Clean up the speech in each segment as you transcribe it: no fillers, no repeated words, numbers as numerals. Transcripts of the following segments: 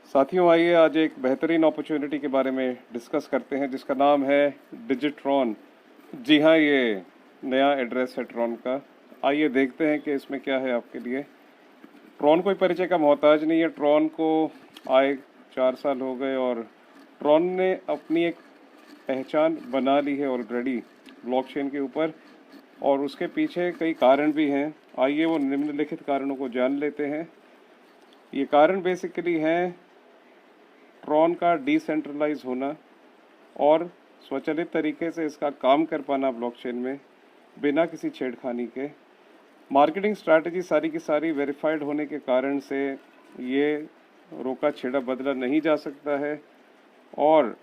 साथियों, आइए आज एक बेहतरीन अपॉर्चुनिटी के बारे में डिस्कस करते हैं जिसका नाम है डिजिट्रॉन। जी हाँ, ये नया एड्रेस है ट्रॉन का। आइए देखते हैं कि इसमें क्या है आपके लिए। ट्रॉन कोई परिचय का मोहताज नहीं है। ट्रॉन को आए 4 साल हो गए और ट्रॉन ने अपनी एक पहचान बना ली है ऑलरेडी ब्लॉकचेन के ऊपर, और उसके पीछे कई कारण भी हैं। आइए वो निम्नलिखित कारणों को जान लेते हैं। ये कारण बेसिकली हैं ट्रॉन का डिसेंट्रलाइज होना और स्वचालित तरीके से इसका काम कर पाना ब्लॉकचेन में बिना किसी छेड़खानी के। मार्केटिंग स्ट्रैटेजी सारी की सारी वेरीफाइड होने के कारण से ये रोका छेड़ा बदला नहीं जा सकता है। और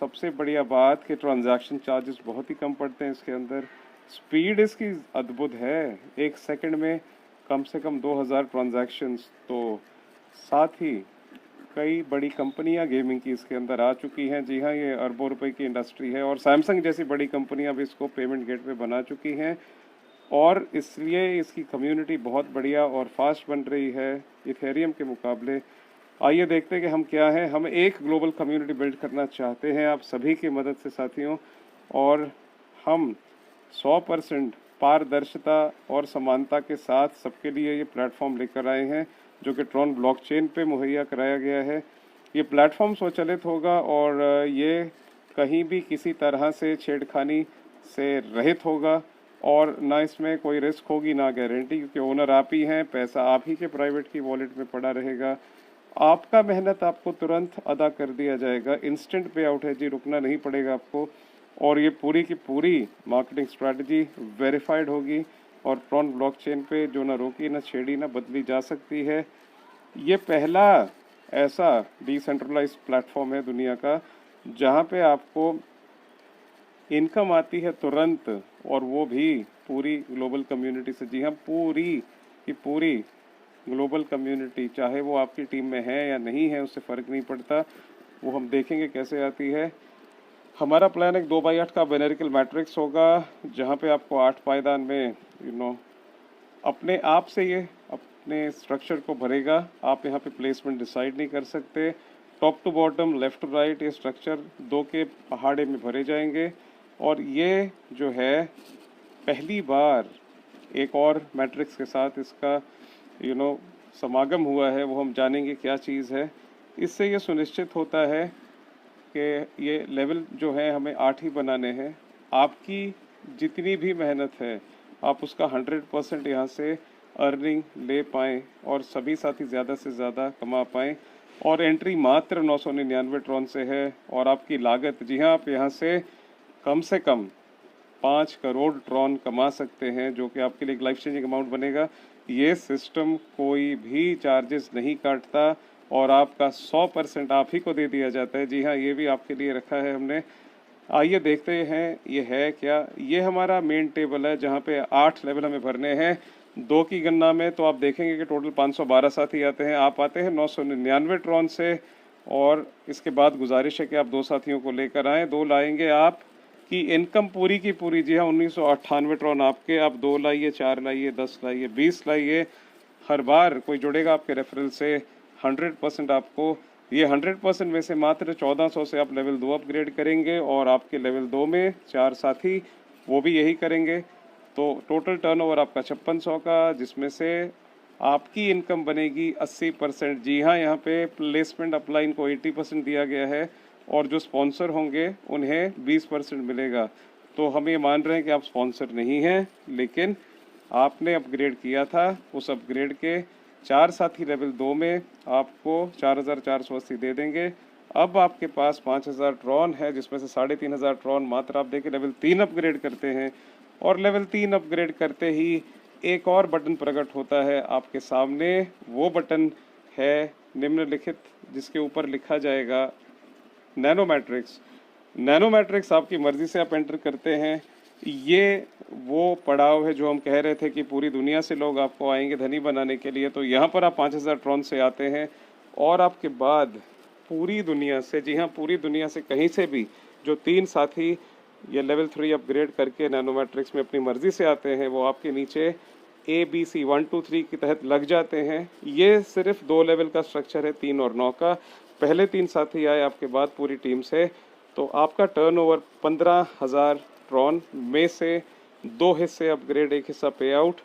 सबसे बढ़िया बात कि ट्रांजैक्शन चार्जेस बहुत ही कम पड़ते हैं इसके अंदर। स्पीड इसकी अद्भुत है, 1 सेकंड में कम से कम 2000 ट्रांजैक्शंस। तो साथ ही कई बड़ी कंपनियां गेमिंग की इसके अंदर आ चुकी हैं। जी हाँ, ये अरबों रुपए की इंडस्ट्री है और सैमसंग जैसी बड़ी कंपनियां भी इसको पेमेंट गेटवे बना चुकी हैं, और इसलिए इसकी कम्युनिटी बहुत बढ़िया और फास्ट बन रही है इथेरियम के मुकाबले। आइए देखते हैं कि हम क्या हैं। हम एक ग्लोबल कम्युनिटी बिल्ड करना चाहते हैं आप सभी की मदद से साथियों, और हम 100% पारदर्शिता और समानता के साथ सबके लिए ये प्लेटफॉर्म लेकर आए हैं जो कि ट्रॉन ब्लॉकचेन पे मुहैया कराया गया है। ये प्लेटफॉर्म स्वचालित होगा और ये कहीं भी किसी तरह से छेड़खानी से रहित होगा, और ना इसमें कोई रिस्क होगी ना गारंटी, क्योंकि ओनर आप ही हैं। पैसा आप ही के प्राइवेट की वॉलेट में पड़ा रहेगा। आपका मेहनत आपको तुरंत अदा कर दिया जाएगा। इंस्टेंट पे आउट है जी, रुकना नहीं पड़ेगा आपको। और ये पूरी की पूरी मार्केटिंग स्ट्रैटेजी वेरीफाइड होगी और ट्रॉन ब्लॉकचेन पे जो ना रोकी ना छेड़ी ना बदली जा सकती है। ये पहला ऐसा डिसेंट्रलाइज्ड प्लेटफॉर्म है दुनिया का जहाँ पे आपको इनकम आती है तुरंत, और वो भी पूरी ग्लोबल कम्युनिटी से। जी हाँ, पूरी की पूरी ग्लोबल कम्युनिटी, चाहे वो आपकी टीम में है या नहीं है उससे फ़र्क नहीं पड़ता। वो हम देखेंगे कैसे आती है। हमारा प्लान एक 2x8 का बेनेरिकल मैट्रिक्स होगा जहाँ पे आपको 8 पायदान में अपने आप से ये अपने स्ट्रक्चर को भरेगा। आप यहाँ पे प्लेसमेंट डिसाइड नहीं कर सकते। Top to bottom, left to right, ये स्ट्रक्चर 2 के पहाड़े में भरे जाएंगे। और ये जो है पहली बार एक और मैट्रिक्स के साथ इसका समागम हुआ है, वो हम जानेंगे क्या चीज़ है। इससे ये सुनिश्चित होता है कि ये लेवल जो है हमें 8 ही बनाने हैं। आपकी जितनी भी मेहनत है आप उसका 100% यहाँ से अर्निंग ले पाएँ और सभी साथी ज़्यादा से ज़्यादा कमा पाएँ। और एंट्री मात्र 999 ट्रॉन से है, और आपकी लागत, जी हाँ, आप यहाँ से कम 5 करोड़ ट्रॉन कमा सकते हैं, जो कि आपके लिए एक लाइफ चेंजिंग अमाउंट बनेगा। ये सिस्टम कोई भी चार्जेस नहीं काटता और आपका 100% आप ही को दे दिया जाता है। जी हाँ, ये भी आपके लिए रखा है हमने। आइए देखते हैं ये है क्या। ये हमारा मेन टेबल है जहाँ पे 8 लेवल हमें भरने हैं। 2 की गणना में तो आप देखेंगे कि टोटल 512 साथी आते हैं। आप आते हैं 999 ट्रॉन से, और इसके बाद गुजारिश है कि आप 2 साथियों को लेकर आएँ। 2 लाएंगे आप की इनकम पूरी की पूरी, जी हाँ, 1998 ट्रॉन आपके। आप 2 लाइए, 4 लाइए, 10 लाइए, 20 लाइए। हर बार कोई जुड़ेगा आपके रेफरल से 100% आपको, ये 100% में से मात्र 1400 से आप लेवल 2 अपग्रेड करेंगे, और आपके लेवल 2 में 4 साथी वो भी यही करेंगे। तो टोटल टर्नओवर आपका 5600 का, जिसमें से आपकी इनकम बनेगी 80%। जी हाँ, यहाँ पे प्लेसमेंट अपलाइन को 80% दिया गया है, और जो स्पॉन्सर होंगे उन्हें 20% मिलेगा। तो हम ये मान रहे हैं कि आप स्पॉन्सर नहीं हैं, लेकिन आपने अपग्रेड किया था। उस अपग्रेड के 4 साथी लेवल 2 में आपको 4480 दे देंगे। अब आपके पास 5000 ट्रॉन है, जिसमें से 3500 ट्रॉन मात्र आप देके लेवल 3 अपग्रेड करते हैं, और लेवल 3 अपग्रेड करते ही एक और बटन प्रकट होता है आपके सामने। वो बटन है निम्नलिखित, जिसके ऊपर लिखा जाएगा नैनो मैट्रिक्स। नैनो मैट्रिक्स आपकी मर्जी से आप एंटर करते हैं। ये वो पड़ाव है जो हम कह रहे थे कि पूरी दुनिया से लोग आपको आएंगे धनी बनाने के लिए। तो यहाँ पर आप 5000 ट्रॉन से आते हैं, और आपके बाद पूरी दुनिया से, जी हाँ, पूरी दुनिया से कहीं से भी जो 3 साथी ये लेवल 3 अपग्रेड करके नैनो मैट्रिक्स में अपनी मर्जी से आते हैं, वो आपके नीचे ABC 1 2 3 के तहत लग जाते हैं। ये सिर्फ 2 लेवल का स्ट्रक्चर है, 3 और 9 का। पहले 3 साथी आए आपके बाद पूरी टीम से, तो आपका टर्नओवर 15,000 ट्रॉन में से 2 हिस्से अपग्रेड, 1 हिस्सा पे आउट।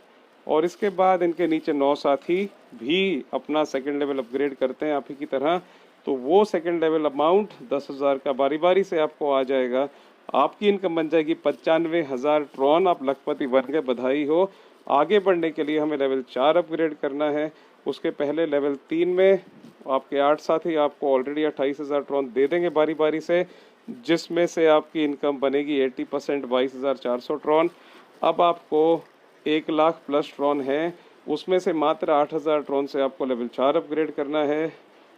और इसके बाद इनके नीचे 9 साथी भी अपना सेकंड लेवल अपग्रेड करते हैं आप ही की तरह, तो वो सेकंड लेवल अमाउंट 10,000 का बारी बारी से आपको आ जाएगा। आपकी इनकम बन जाएगी 95,000 ट्रॉन। आप लखपति बन गए, बधाई हो। आगे बढ़ने के लिए हमें लेवल 4 अपग्रेड करना है। उसके पहले लेवल 3 में आपके 8 साथी आपको ऑलरेडी 28,000 ट्रॉन दे देंगे बारी बारी से, जिसमें से आपकी इनकम बनेगी 80%, 22,400 ट्रॉन। अब आपको 1 लाख प्लस ट्रॉन है, उसमें से मात्र 8,000 ट्रॉन से आपको लेवल 4 अपग्रेड करना है।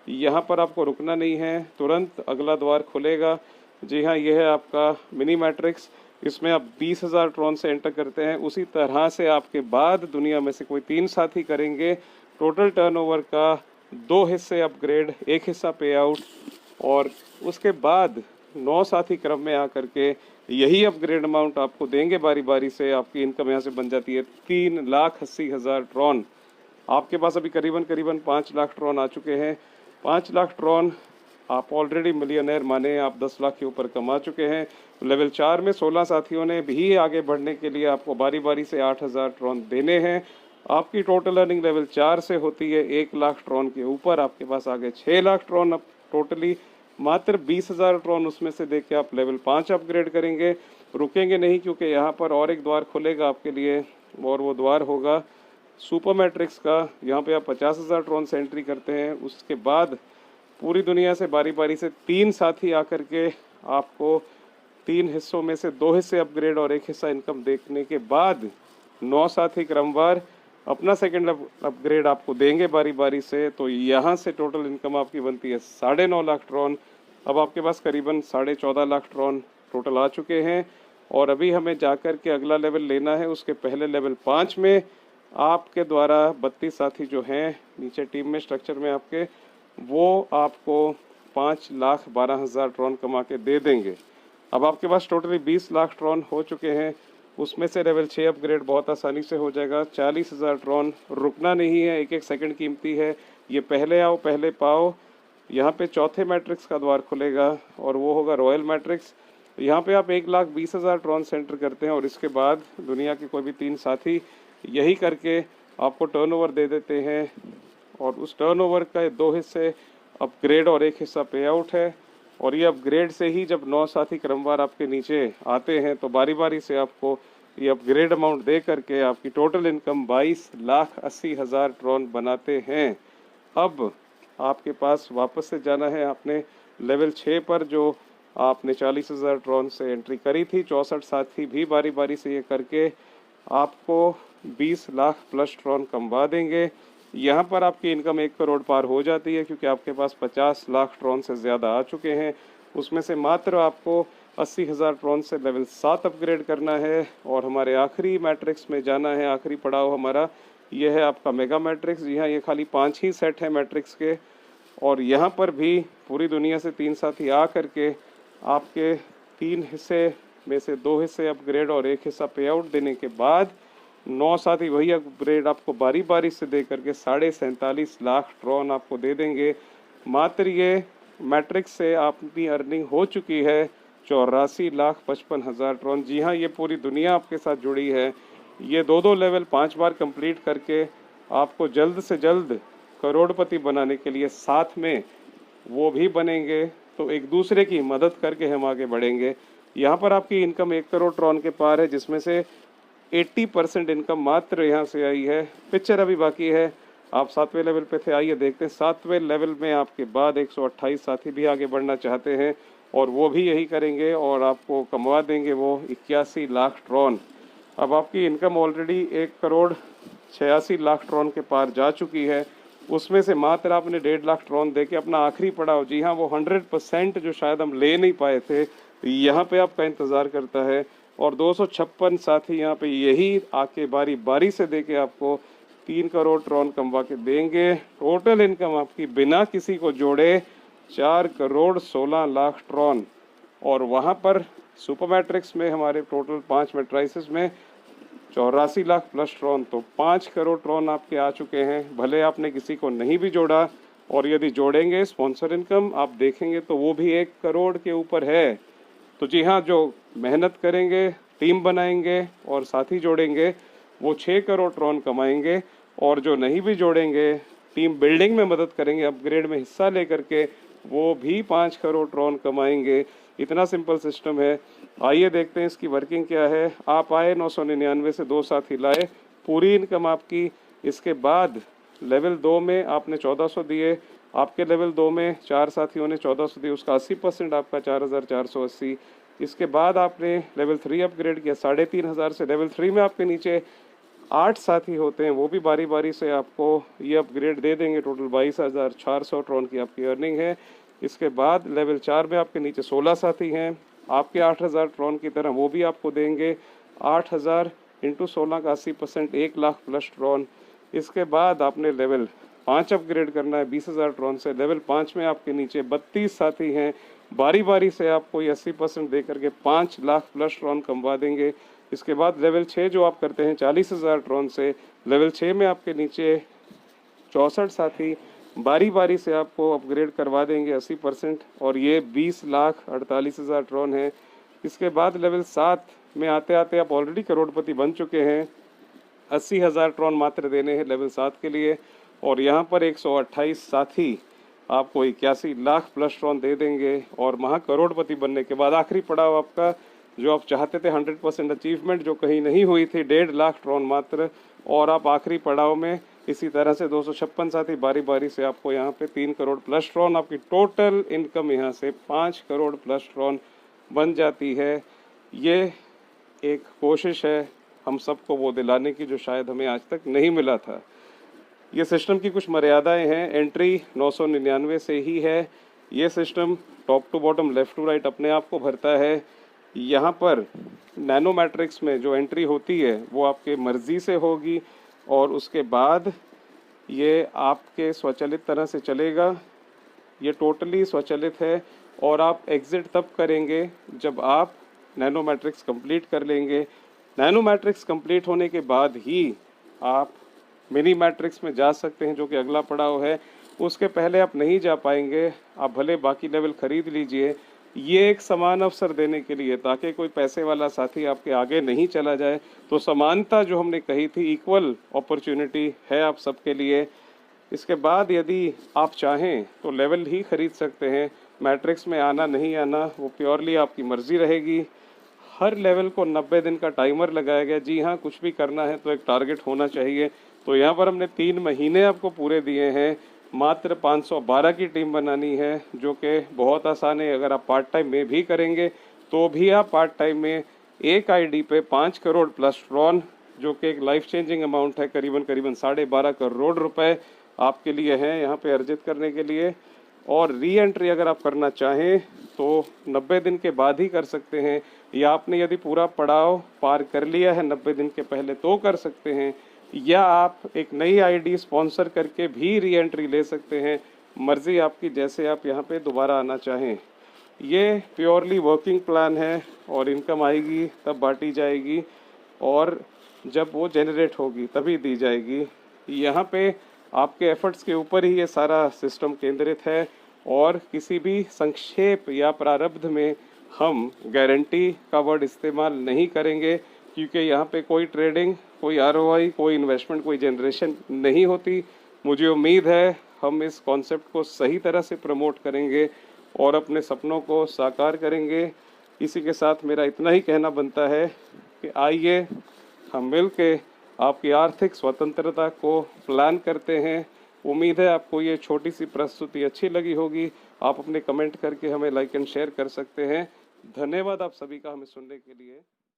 यहाँ पर आपको रुकना नहीं है, तुरंत अगला द्वार खुलेगा। जी हाँ, यह है आपका मिनी मैट्रिक्स। इसमें आप 20,000 ट्रॉन से एंटर करते हैं। उसी तरह से आपके बाद दुनिया में से कोई 3 साथी करेंगे। टोटल टर्नओवर का 2 हिस्से अपग्रेड, 1 हिस्सा पे आउट, और उसके बाद 9 साथी क्रम में आकर के यही अपग्रेड अमाउंट आपको देंगे बारी बारी से। आपकी इनकम यहाँ से बन जाती है 3,80,000 ट्रॉन। आपके पास अभी करीबन 5 लाख ट्रॉन आ चुके हैं। 5 लाख ट्रॉन आप ऑलरेडी मिलियनर माने, आप 10 लाख के ऊपर कमा चुके हैं। लेवल 4 में 16 साथियों ने भी आगे बढ़ने के लिए आपको बारी बारी से 8,000 ट्रॉन देने हैं। आपकी टोटल अर्निंग लेवल 4 से होती है 1 लाख ट्रॉन के ऊपर। आपके पास आगे 6 लाख ट्रॉन अब टोटली, मात्र 20,000 ट्रॉन उसमें से देके आप लेवल 5 अपग्रेड करेंगे। रुकेंगे नहीं, क्योंकि यहाँ पर और एक द्वार खुलेगा आपके लिए, और वो द्वार होगा सुपर मैट्रिक्स का। यहाँ पे आप 50,000 ट्रॉन से एंट्री करते हैं। उसके बाद पूरी दुनिया से बारी बारी से 3 साथी आकर के आपको 3 हिस्सों में से 2 हिस्से अपग्रेड और 1 हिस्सा इनकम देखने के बाद 9 साथी क्रमवार अपना सेकंड अपग्रेड आपको देंगे बारी बारी से। तो यहाँ से टोटल इनकम आपकी बनती है 9.5 लाख ट्रॉन। अब आपके पास करीबन 14.5 लाख ट्रॉन टोटल आ चुके हैं, और अभी हमें जाकर के अगला लेवल लेना है। उसके पहले लेवल 5 में आपके द्वारा 32 साथी जो हैं नीचे टीम में स्ट्रक्चर में आपके, वो आपको 5,12,000 ट्रॉन कमा के दे देंगे। अब आपके पास टोटली 20 लाख ट्रॉन हो चुके हैं। उसमें से लेवल 6 अपग्रेड बहुत आसानी से हो जाएगा। 40,000 ट्रॉन, रुकना नहीं है, एक एक सेकंड कीमती है। ये पहले आओ पहले पाओ। यहाँ पे चौथे मैट्रिक्स का द्वार खुलेगा और वो होगा रॉयल मैट्रिक्स। यहाँ पे आप 1,20,000 ट्रॉन सेंटर करते हैं, और इसके बाद दुनिया के कोई भी 3 साथी यही करके आपको टर्नओवर दे देते हैं। और उस टर्नओवर का 2 हिस्से अपग्रेड और 1 हिस्सा पे आउट है। और ये अपग्रेड से ही जब 9 साथी क्रमवार आपके नीचे आते हैं, तो बारी बारी से आपको ये अपग्रेड अमाउंट दे करके आपकी टोटल इनकम 22,80,000 ट्रॉन बनाते हैं। अब आपके पास वापस से जाना है आपने लेवल 6 पर, जो आपने 40,000 ट्रॉन से एंट्री करी थी। 64 साथी भी बारी बारी से ये करके आपको 20 लाख प्लस ट्रॉन कमवा देंगे। यहाँ पर आपकी इनकम 1 करोड़ पार हो जाती है, क्योंकि आपके पास 50 लाख ट्रॉन से ज़्यादा आ चुके हैं। उसमें से मात्र आपको 80,000 ट्रॉन से लेवल 7 अपग्रेड करना है, और हमारे आखिरी मैट्रिक्स में जाना है। आखिरी पड़ाव हमारा यह है आपका मेगा मैट्रिक्स। जी हाँ, ये खाली 5 ही सेट है मैट्रिक्स के, और यहाँ पर भी पूरी दुनिया से 3 साथी आ करके आपके 3 हिस्से में से 2 हिस्से अपग्रेड और 1 हिस्सा पे आउट देने के बाद 9 साथी वही अपग्रेड आपको बारी बारी से दे करके 47.5 लाख ट्रॉन आपको दे देंगे। मात्र ये मैट्रिक्स से आपकी अर्निंग हो चुकी है 84,55,000 ट्रॉन। जी हाँ, ये पूरी दुनिया आपके साथ जुड़ी है। ये 2 लेवल 5 बार कंप्लीट करके आपको जल्द से जल्द करोड़पति बनाने के लिए साथ में वो भी बनेंगे, तो एक दूसरे की मदद करके हम आगे बढ़ेंगे। यहाँ पर आपकी इनकम 1 करोड़ ट्रॉन के पार है, जिसमें से 80% इनकम मात्र यहाँ से आई है। पिक्चर अभी बाकी है। आप 7वें लेवल पे थे, आइए देखते हैं 7वें लेवल में आपके बाद 128 साथी भी आगे बढ़ना चाहते हैं, और वो भी यही करेंगे और आपको कमवा देंगे वो 81 लाख ट्रॉन। अब आपकी income already 1 crore 86 lakh Tron के पार जा चुकी है। उसमें से मात्र आपने 1.5 लाख ट्रॉन दे के अपना आखिरी पड़ाव, जी हाँ वो 100% जो शायद हम ले नहीं पाए थे, यहाँ पे आपका इंतज़ार करता है। और 256 साथी यहाँ पे यही आके बारी बारी से दे के आपको 3 करोड़ ट्रॉन कमवा के देंगे। टोटल इनकम आपकी बिना किसी को जोड़े 4 करोड़ 16 लाख ट्रॉन। और वहाँ पर सुपर मैट्रिक्स में हमारे टोटल 5 मैट्राइसिस में 84 लाख प्लस ट्रॉन, तो 5 करोड़ ट्रॉन आपके आ चुके हैं। भले आपने किसी को नहीं भी जोड़ा, और यदि जोड़ेंगे स्पॉन्सर इनकम आप देखेंगे तो वो भी 1 करोड़ के ऊपर है। तो जी हाँ, जो मेहनत करेंगे, टीम बनाएंगे और साथी जोड़ेंगे, वो 6 करोड़ ट्रॉन कमाएंगे। और जो नहीं भी जोड़ेंगे, टीम बिल्डिंग में मदद करेंगे, अपग्रेड में हिस्सा लेकर के, वो भी 5 करोड़ ट्रॉन कमाएंगे। इतना सिंपल सिस्टम है। आइए देखते हैं इसकी वर्किंग क्या है। आप आए 999 से 2 साथी लाए, पूरी इनकम आपकी। इसके बाद लेवल 2 में आपने 1400 दिए, आपके लेवल 2 में 4 साथियों ने 1400 दिए, उसका 80% आपका 4480। इसके बाद आपने लेवल 3 अपग्रेड किया 3500 से। लेवल 3 में आपके नीचे 8 साथी होते हैं, वो भी बारी बारी से आपको ये अपग्रेड दे देंगे। टोटल 22,400 ट्रॉन की आपकी अर्निंग है। इसके बाद लेवल 4 में आपके नीचे 16 साथी हैं, आपके 8000 ट्रॉन की तरह वो भी आपको देंगे। 8000 इंटू 16 का 80%, 1 लाख प्लस ट्रॉन। इसके बाद आपने लेवल 5 अपग्रेड करना है 20,000 ट्रॉन से। लेवल 5 में आपके नीचे 32 साथी हैं, बारी बारी से आपको ये 80% दे करके 5 लाख प्लस ट्रॉन कमवा देंगे। इसके बाद लेवल 6 जो आप करते हैं 40,000 ट्रॉन से, लेवल 6 में आपके नीचे 64 साथी बारी बारी से आपको अपग्रेड करवा देंगे 80%, और ये 20,48,000 ट्रॉन है। इसके बाद लेवल 7 में आते आते आप ऑलरेडी करोड़पति बन चुके हैं। 80,000 ट्रॉन मात्र देने हैं लेवल 7 के लिए, और यहाँ पर 128 साथी आपको 81 लाख प्लस ट्रॉन दे देंगे। और महा करोड़पति बनने के बाद आखिरी पड़ाव आपका, जो आप चाहते थे 100% अचीवमेंट जो कहीं नहीं हुई थी, 1.5 लाख ट्रॉन मात्र। और आप आखिरी पड़ाव में इसी तरह से 256 साथी बारी बारी से आपको यहाँ पे 3 करोड़ प्लस ट्रॉन, आपकी टोटल इनकम यहाँ से 5 करोड़ प्लस ट्रॉन बन जाती है। ये एक कोशिश है हम सबको वो दिलाने की जो शायद हमें आज तक नहीं मिला था। ये सिस्टम की कुछ मर्यादाएं हैं। एंट्री 999 से ही है। ये system top to bottom, left to right अपने आप को भरता है। यहाँ पर नैनो मैट्रिक्स में जो एंट्री होती है वो आपके मर्जी से होगी, और उसके बाद ये आपके स्वचालित तरह से चलेगा। ये टोटली स्वचालित है, और आप एग्ज़िट तब करेंगे जब आप नैनो मैट्रिक्स कंप्लीट कर लेंगे। नैनो मैट्रिक्स कंप्लीट होने के बाद ही आप मिनी मैट्रिक्स में जा सकते हैं, जो कि अगला पड़ाव है। उसके पहले आप नहीं जा पाएंगे। आप भले बाकी लेवल खरीद लीजिए, ये एक समान अवसर देने के लिए, ताकि कोई पैसे वाला साथी आपके आगे नहीं चला जाए। तो समानता जो हमने कही थी, इक्वल अपॉर्चुनिटी है आप सबके लिए। इसके बाद यदि आप चाहें तो लेवल ही खरीद सकते हैं। मैट्रिक्स में आना नहीं आना वो प्योरली आपकी मर्जी रहेगी। हर लेवल को 90 दिन का टाइमर लगाया गया। जी हाँ, कुछ भी करना है तो एक टारगेट होना चाहिए। तो यहाँ पर हमने 3 महीने आपको पूरे दिए हैं। मात्र 512 की टीम बनानी है, जो कि बहुत आसान है। अगर आप पार्ट टाइम में भी करेंगे तो भी आप पार्ट टाइम में एक आईडी पे 5 करोड़ प्लस ट्रॉन, जो कि एक लाइफ चेंजिंग अमाउंट है, करीबन 12.5 करोड़ रुपए आपके लिए हैं यहाँ पे अर्जित करने के लिए। और री एंट्री अगर आप करना चाहें तो 90 दिन के बाद ही कर सकते हैं, या आपने यदि पूरा पड़ाव पार कर लिया है 90 दिन के पहले तो कर सकते हैं, या आप एक नई आईडी स्पॉन्सर करके भी री एंट्री ले सकते हैं। मर्जी आपकी, जैसे आप यहाँ पे दोबारा आना चाहें। ये प्योरली वर्किंग प्लान है, और इनकम आएगी तब बांटी जाएगी, और जब वो जनरेट होगी तभी दी जाएगी। यहाँ पे आपके एफर्ट्स के ऊपर ही ये सारा सिस्टम केंद्रित है, और किसी भी संक्षेप या प्रारब्ध में हम गारंटी का वर्ड इस्तेमाल नहीं करेंगे, क्योंकि यहाँ पे कोई ट्रेडिंग, कोई आरओआई, कोई इन्वेस्टमेंट, कोई जनरेशन नहीं होती। मुझे उम्मीद है हम इस कॉन्सेप्ट को सही तरह से प्रमोट करेंगे और अपने सपनों को साकार करेंगे। इसी के साथ मेरा इतना ही कहना बनता है कि आइए हम मिल के आपकी आर्थिक स्वतंत्रता को प्लान करते हैं। उम्मीद है आपको ये छोटी सी प्रस्तुति अच्छी लगी होगी। आप अपने कमेंट करके हमें लाइक एंड शेयर कर सकते हैं। धन्यवाद आप सभी का हमें सुनने के लिए।